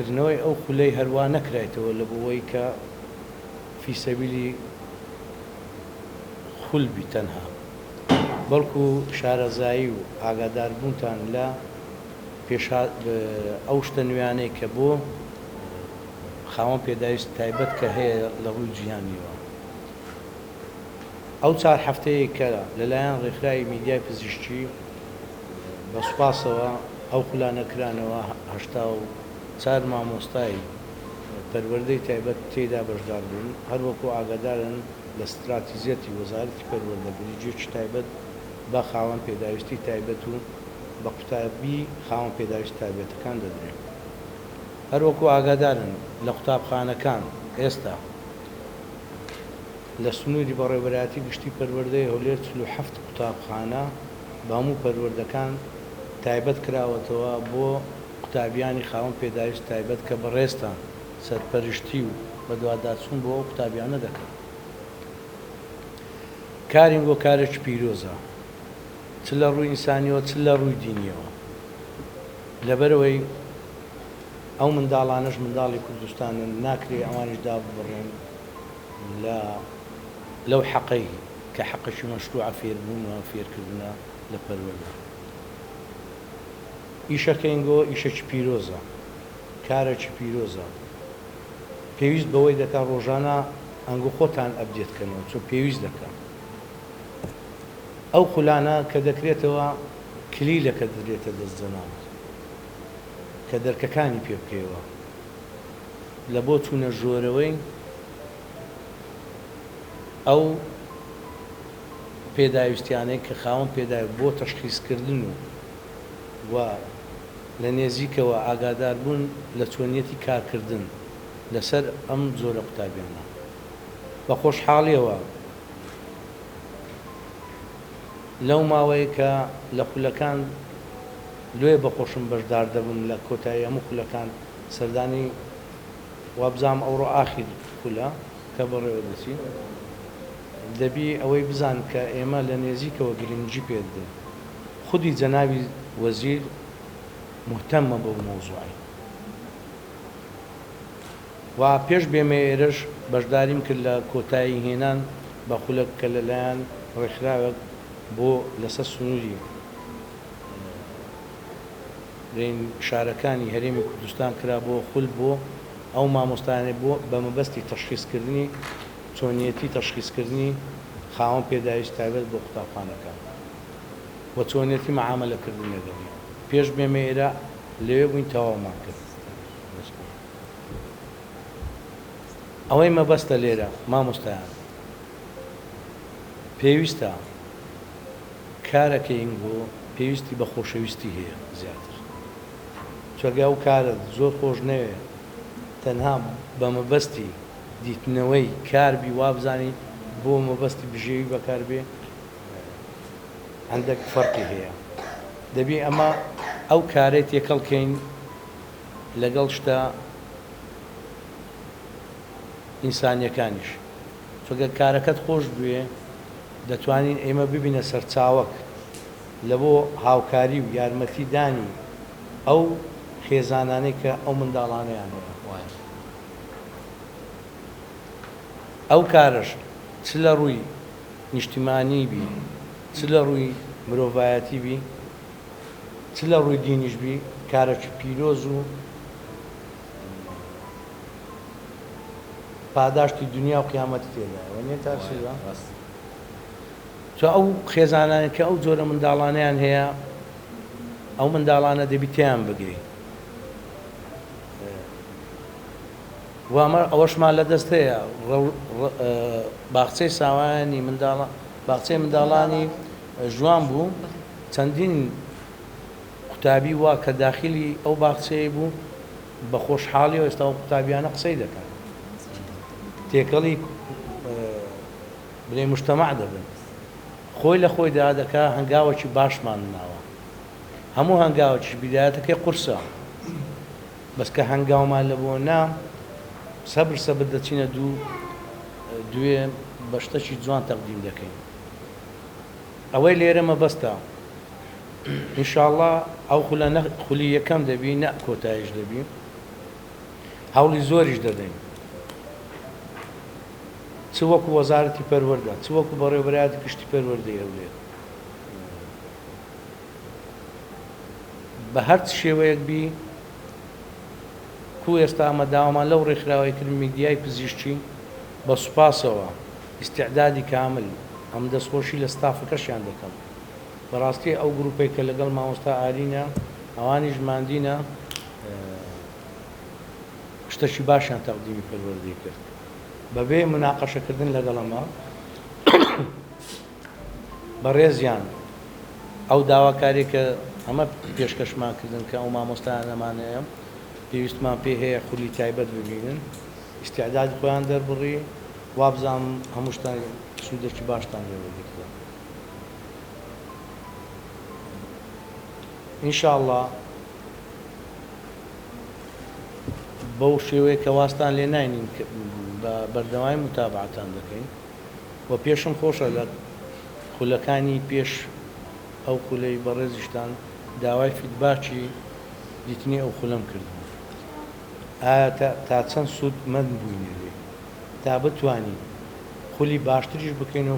کردنەوەی ئەو خولەی هەروە نەکرایتەوە لە بۆەوەی کە فی سەبیلی خولبی تەنها بەڵکو شارەزایی و ئاگاداربوونتان لە ئەو شتە نوێیانەی کە بۆ خاوەن پێداویست تایبەت کە هەیە لە ڕووی جیهانیەوە. ئەو 4 هەفتەیە کە لەلایەن ڕێکخراوی میدیای پزیشکی بە سوپاسەوە ئەو خولانەکرانەوە 84 مامۆستای پەروەردەی تایبەت تێدا بەشدار بوون، هەروەکو ئاگادارن لە استراتیزیەتی وەزارەتی پەروەردەبوونی جێکی تایبەت بە خاوەن پێداویستی تایبەت و بە قوتابی خاوەن پێداویست تایبەتەکان دەدرێن. هەروەکو ئاگادارن لە قوتابخانەکان ئێستا لە سنووری بەڕێوەبەرایەتی گشتی پەروەردەی هەولێر 47 قوتابخانە بە هەموو پەروەردەکان تایبەت کراوەتەوە بۆ قوتابیانی خاوەن پێداویست تایبەت کە بەڕێستان سەرپەرشتی و بە دوواداچوون بۆ ئەو قوتابیانە دەکەن. کارین بۆ کارێکی پیرۆزە، چ لە ڕووی ئینسانیەوە چ لە ڕووی دینیەوە، لەبەرەوەی ئەو منداڵانەش منداڵی کوردستانن، ناکرێ ئەوانش دابڕێن لەو حەقەی کە حەقەشی مەشروع فێربوون و فێرکردنە لە پەروەردە. ئیشەکەینگۆ ئیشەکی پیرۆزە، کارێکی پیرۆزە، پێویست بەوەی دەکات ڕۆژانە ئەنگۆ خۆتان ئەبدێتکەنەوە چۆن پێویست دەکەن. ئەو خولانە کە دەکرێتەوە کلیلەکە دەدرێتە دەستجەنان کە دەرکەکانی پێ بکەیەوە لە بۆ چوونە ژۆرەوەی ئەو پێداویستیانەی کە خاوەن پێداوی بۆ تەشخیصکردن و لە نێزیکەوە ئاگادار بوون لە چۆنیەتی کارکردن لەسەر ئەم جۆرە قوتابیانە. بە خۆشحاڵیەوە لەو ماوەیە کە لە خولەکان لێ بەخۆشم بەشدار دەبم لە کۆتایی هەموو خولەکان سەردانی وابزام ئەوڕۆ ئاخیر خولە کە بەڕێوە دەچی دەبی ئەوەی بزان کە ئێمە لە نێزیکەوە گرنگی پێدەین. خودی جەناوی وەزیر مهتەمە بەو مۆزوعی و پێش بێمە ئێرەش بەشداریم کرد لە کۆتایی هێنان بە خولەک کە لەلایەن ڕێکخراوێک بۆ لەسەر سنووری شارەکانی هەرێمی کوردستان کرا بۆ خول بۆ ئەو مامۆستایانە بۆ بە مەبەستی تەشخیصکردنی چۆنیەتی تەشخیصکردنی خاوەن پێداویست تایبەت بۆ قوتابخانەکان و چۆنیەتی مەعامەلەکردن لەگەڵی. پێش بێمە ئێرە لەوێ بووین تەواومان کرد. ئەوەی مەبەستە لێرە مامۆستایان پێویستە کارەکەین بۆ پێویستی بە خۆشەویستی هەیە زیاتر، چۆگە ئەو کارە زۆر خۆش نەوێ تەنها بە مەبەستی دیتنەوەی کاربی وابزانی بۆ مەبەستی بژێوی بەکاربێ هەندێک فەرقی هەیە. دەبێ ئەمە ئەو کارەی تێکەڵکەین لەگەڵ شتە ئینسانیەکانیش، چۆگە کارەکەت خۆش بوێ دەتوانین ئێمە ببینە سەرچاوەک لە بۆ هاوکاری و یارمەتیدانی ئەو خێزانانەی کە ئەو منداڵانەیان وایە. ئەو کارش چ لە ڕووی نیشتیمانی بی، چ لە ڕووی مرۆڤایەتی بی، چ لە ڕووی دینیش بی، کارێکی پیرۆز و پاداشتی دنیا و قیامەتی تێدایە نیە تاسیوە. چۆ ئەو خێزانانە کە ئەو جۆرە منداڵانیان هەیە ئەو منداڵانە دەبی تیان بگەی وامە ئەوەشمان لە دەست هەیە باخچەی ساوایانی باخچەی منداڵانی جوان بوو چەندین قوتابی وا کە داخلی ئەو باخچەی بوو بە خۆشحاڵی و ئێستا ئەو قوتابیانە قسەی دەکەن تێکەڵی بڵێ مجتەماع دەبن خۆی لە خۆی دادەکا هەنگاوێکی باشمان ناوە هەموو هەنگاوێکی بیدایەتەکەی قورسە بەس کە هەنگاومان لە بۆ نام سەبر دەچینە دوێ بە شتێکی جوان تەقدیم دەکەین. ئەوەی لێرە مەبەستە ئینشاءڵڵا ئەو خولی یەکەم دەبی نە کۆتاییش دەبی هەوڵی زۆریش دەدەین چ وەکو وەزارەتی پەروەردە چ وەکو بەڕێوەبەرایەتی گشتی پەروەردەی هەولێر بە هەر شێوەیەک بی کو ئێستا ئەمە داوامان لەو ڕێکخراوەی کرد میدیای پزیشکی بە سوپاسەوە ئیستیعدادی کامل ئەم دەستخۆشی لە ستافەکەشیان دەکەم بەڕاستی ئەو گروپەی کە لەگەڵ مامۆستا ئالینە ئەوانیش ماندینە شتێکی باشیان تەقدیمی پەروەردەی کرد بەبێ مناقەشەکردن لەگەڵ ئەمە بەڕێزیان ئەو داواکاری کە ئەمە پێشکەشمان کردن کە ئەو مامۆستایانەمانەیە پێویستمان پێ هەیە خولی تایبەت ببینن ئیستیعدادی خۆیان دەربڕی وابزانم هەمووشتان سوودێکی باشتان لێوەردەکرا ئینشاءڵڵا بەو شێوەیە کە واستان لێ ناینین بە بەردەوای متابعەتان دەکەین و پێشم خۆشە لە خولەکانی پێش ئەو خولەی بەڕێزیشتان داوای فیدباکی دیتنی ئەو خولەم کردن ئایا تا چەند سوودمەند بووینێ لێ تا بتوانین خولی باشتریش بکەین و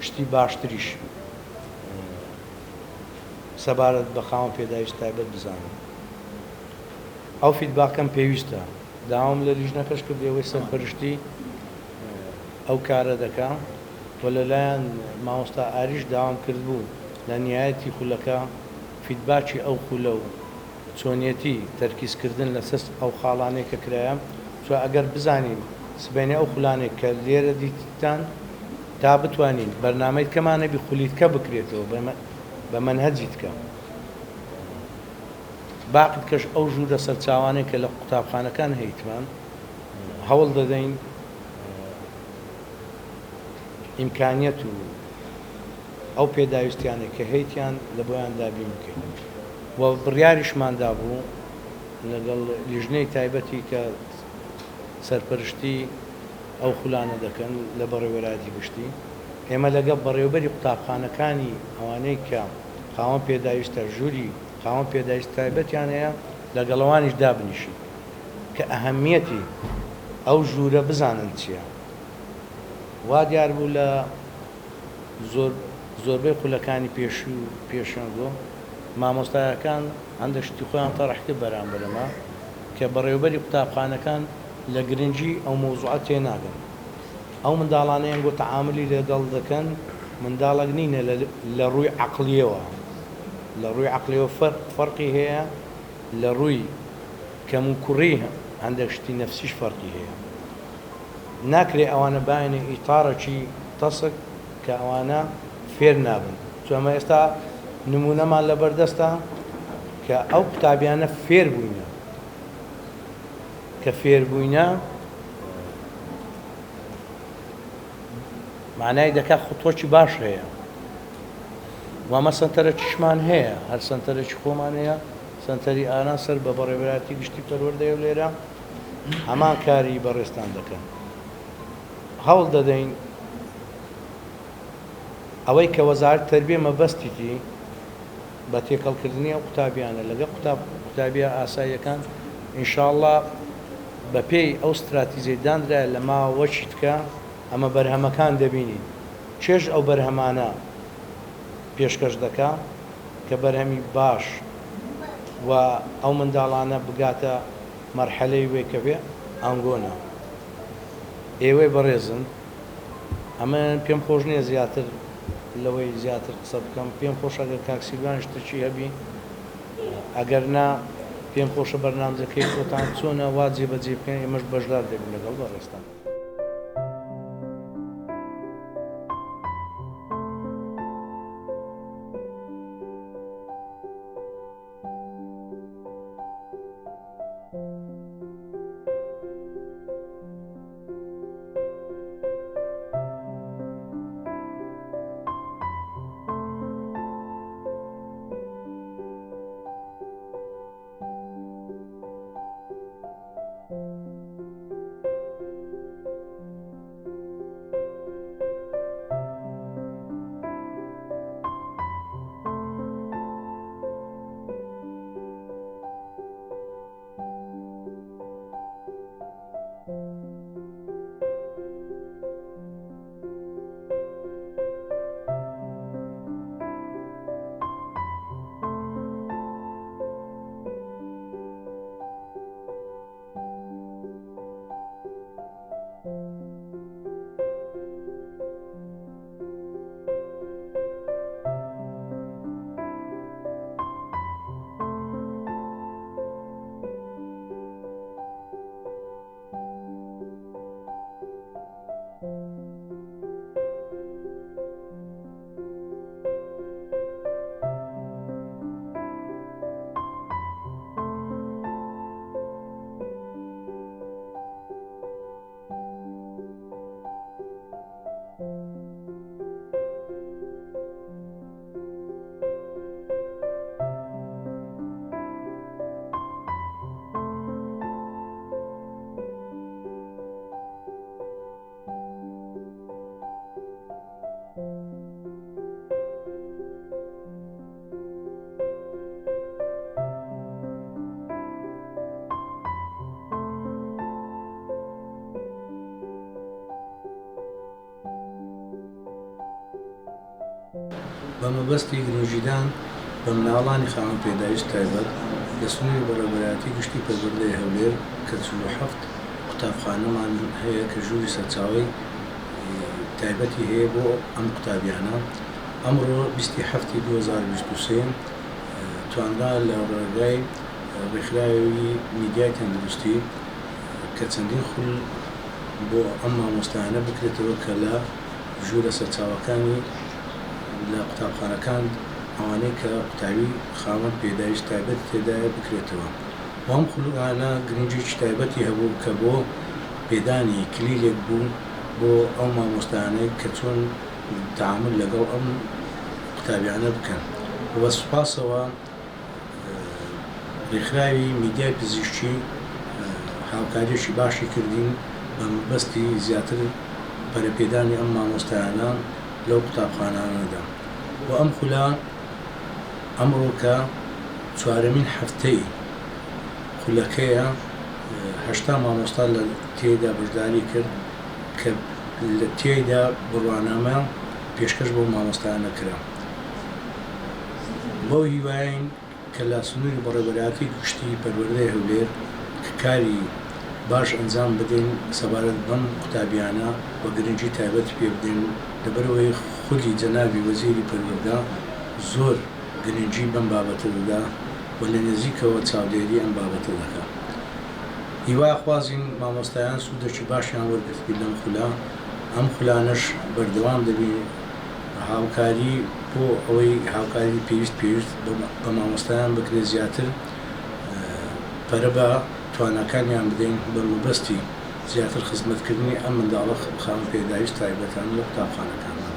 شتی باشتریش سەبارەت بە خاوەن پێداویست تایبەت بزانن ئەو فیدباکەم پێویستە داوام لە لیژنەکەش کرد ئێوەی سەرپەرشتی ئەو کارە دەکەم و لەلایەن مامۆستا ئاریش داوام کرد بوو لە نیایەتی خولەکە فیدباکی ئەو خولە و چۆنیەتی تەرکیزکردن لەسەر ئەو خاڵانەی کە کرایە چۆ ئەگەر بزانین سبەینێ ئەو خولانێک کە لێرە دیتان تا بتوانین بەرنامەی کەمانەبی خولیتکە بکرێتەوە بە مەنهەجی تکە باقت کەش ئەو ژوورە سەرچاوانەی کە لە قوتابخانەکان هەیتمان هەوڵ دەدەین ئیمکانیەت و ئەو پێداویستیانێک کە هەیتیان لە بۆیان دابین بکەین و بڕیاریشماندا بوو لەگەڵ لیژنەی تایبەتی کە سەرپەرشتی ئەو خولانە دەکەن لە بەڕێوەبەرایەتی گشتی ئێمە لەگەڵ بەڕێوەبەری قوتابخانەکانی ئەوانەی کە خاوەن پێداویستە ژووری خاوەن پێداویست تایبەتیان هەیە لەگەڵەوانیش دابنیشی کە ئەهەمیەتی ئەو ژوورە بزانن چییە وا دیار بوو لە زۆربەی خولەکانی پێشوو و پێشەنگۆ مامۆستایەکان هەندێک شتی خۆیان تەڕەحکرد بەرامبەرەمە کە بەڕێوەبەری قوتابخانەکان لە گرنگی ئەو مۆزوعات تێناگەن ئەو منداڵانەیان گۆ تەعاملی لەگەڵ دەکەن منداڵێک نینە لە ڕووی عەقلیەوە لە ڕووی عەقلیەوە فەرقی هەیە لە ڕووی کەم و کوڕی هەندێک شتی نەفسیش فەرقی هەیە ناکرێ ئەوانە باینە ئیتارەکی تەسک کە ئەوانە فێر نابن چۆ ئەمە ئێستا نمونەمان لە بەردەستە کە ئەو قوتابیانە فێر بووینە کە فێر بووینە معنای دەکات خوتۆکی باش هەیە وامە سەنتەرە چشمان هەیە هەر سەنتەرێکی خۆمان هەیە سەنتەری ئاران سەر بە بەڕێوەبەرایەتی گشتی پەروەردەی لێرە هەمان کاری بەڕێستان دەکەن هەوڵ دەدەین ئەوەی کە وەزارەتی تەربیە مەبەستیتی بە تێکەڵکردنی ئەو قوتابیانە لەگەڵ قوتابیە ئاساییەکان ئینشاءڵڵا بە پێی ئەو استراتیزیە دانرایە لە ماوەچی تکە ئەمە بەرهەمەکان دەبینین چێژ ئەو بەرهەمانە پێشکەش دەکا کە بەرهەمی باش و ئەو منداڵانە بگاتە مەرحەلەی وێ کە بێ ئەنگۆنە ئێوەی بەڕێزن ئەمە پێم خۆش نییە زیاتر لەوەی زیاتر قسە بکەم پێم خۆش ئەگەر کاکسیلوان شتێکی هەبی ئەگەر نا پێم خۆشە بەرنامجەکەی خۆتان چۆنە وا جێبەجێ بکەین ئێمەش بەشدار دەبین لەگەڵ بەڕێستان بە مەبەستی گرنگجیدان بە مناڵانی خاوەن پێداویست تایبەت لە سنووری بەڕێوەبەرایەتی گشتی پەروەردەی هەولێر کە 47 قوتابخانەمان هەیە کە ژووری سەرچاوەی تایبەتی هەیە بۆ ئەم قوتابیانە. ئەمڕۆ 27 2023 توانرا لە ڕێگای ڕێکخراوی میدیای تەندروستی کە چەندین خول بۆ ئەم مامۆستایانە بکرێتەوە کە لە ژوورە سەرچاوەکانی لە قوتابخانەکان ئەوانەی کە قوتابی خاوەن پێداویست تایبەت تێدایە بکرێتەوە. ئەم خولانە گرنگێکی تایبەتی هەبوو کە بۆ پێدانی کلیلێک بوو بۆ ئەو مامۆستایانەی کە چۆن تعامل لەگەڵ ئەم قوتابیانە بکەن. بە سوپاسەوە ڕێکخراوی میدیای پزیشکی هاوکاریەکی باشی کردین بە مەبەستی زیاتر بەرەپێدانی ئەم مامۆستایانە لەو قوتابخانانەدا. و ئەم خولە ئەمڕۆ کە چوارەمین هەفتەی خولەکەیە 80 مامۆستا لە تێیدا بەشداری کرد کە لە تێیدا بڕوانامە پێشکەش بۆ مامۆستایانە کرا. بۆ هیواین کە لە سنووری بەڕێوەبەرایەتی گشتی پەروەردەی هەولێر کە کاری باش ئەنجام بدەین سەبارەت بەم قوتابیانە بە گرنگی تایبەت پێ بدەین لەبەرەوەی خولی جەنابی وەزیری پەروەردە زۆر گرنگی بەم بابەتە دەدا و لە نزیکەوە چاودێری ئەم بابەتە دەکات. هیوا خوازین مامۆستایان سوودێکی باشیان وەرگرتبی لەم خولە. ئەم خولانەش بەردەوام دەبی هاوکاری بۆ ئەوەی هاوکاری پێویست بە مامۆستایان بکرێت زیاتر پەرە بە توانەکانیان بدەین بە مەبەستی زیاتر خزمەتکردنی ئەم منداڵە خاوەن پێداویست تایبەتان لە قوتابخانەکاندا.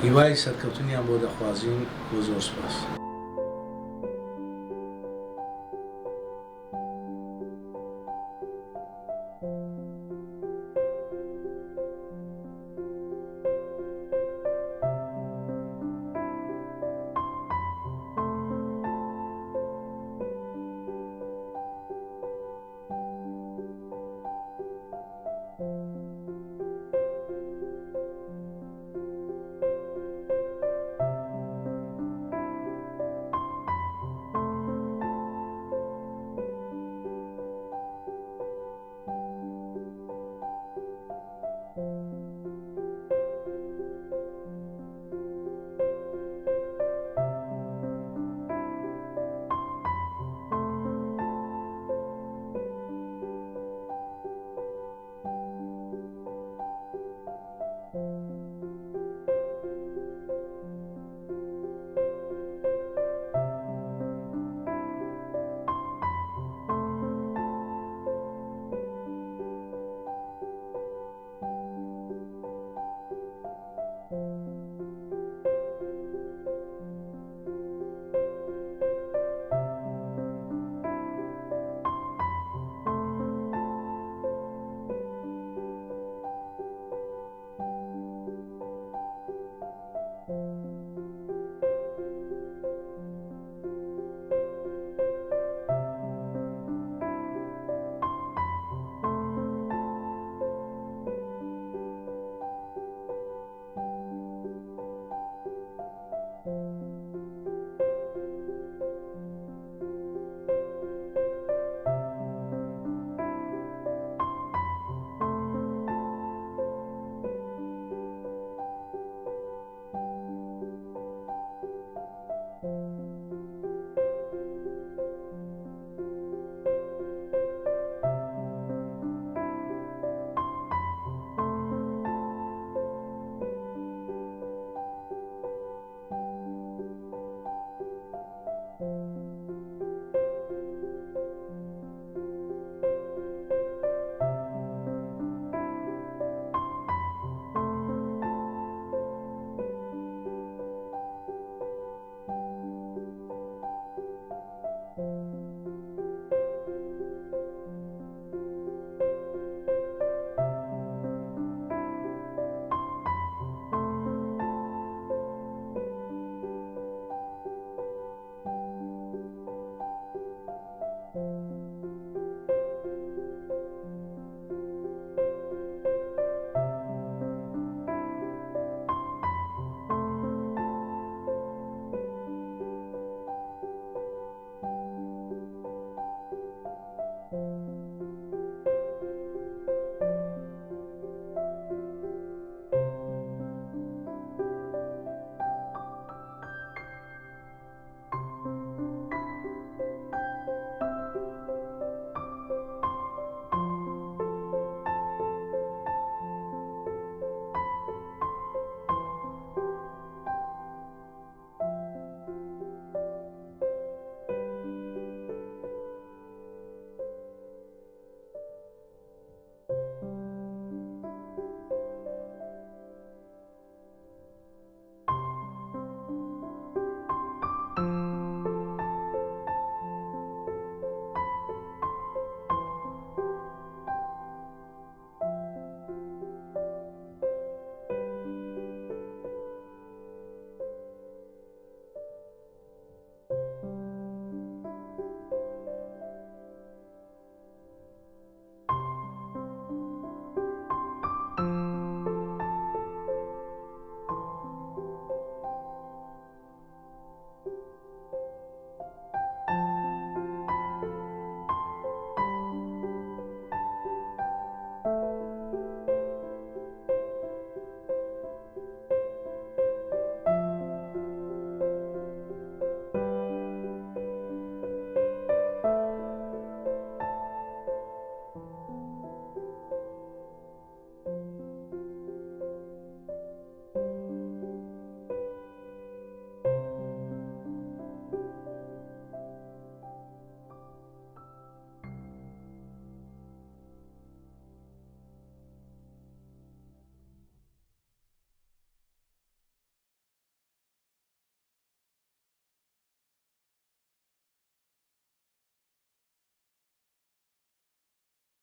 هیوای سەرکەوتنیان بۆ دەخوازین بۆ زۆر سوپاس.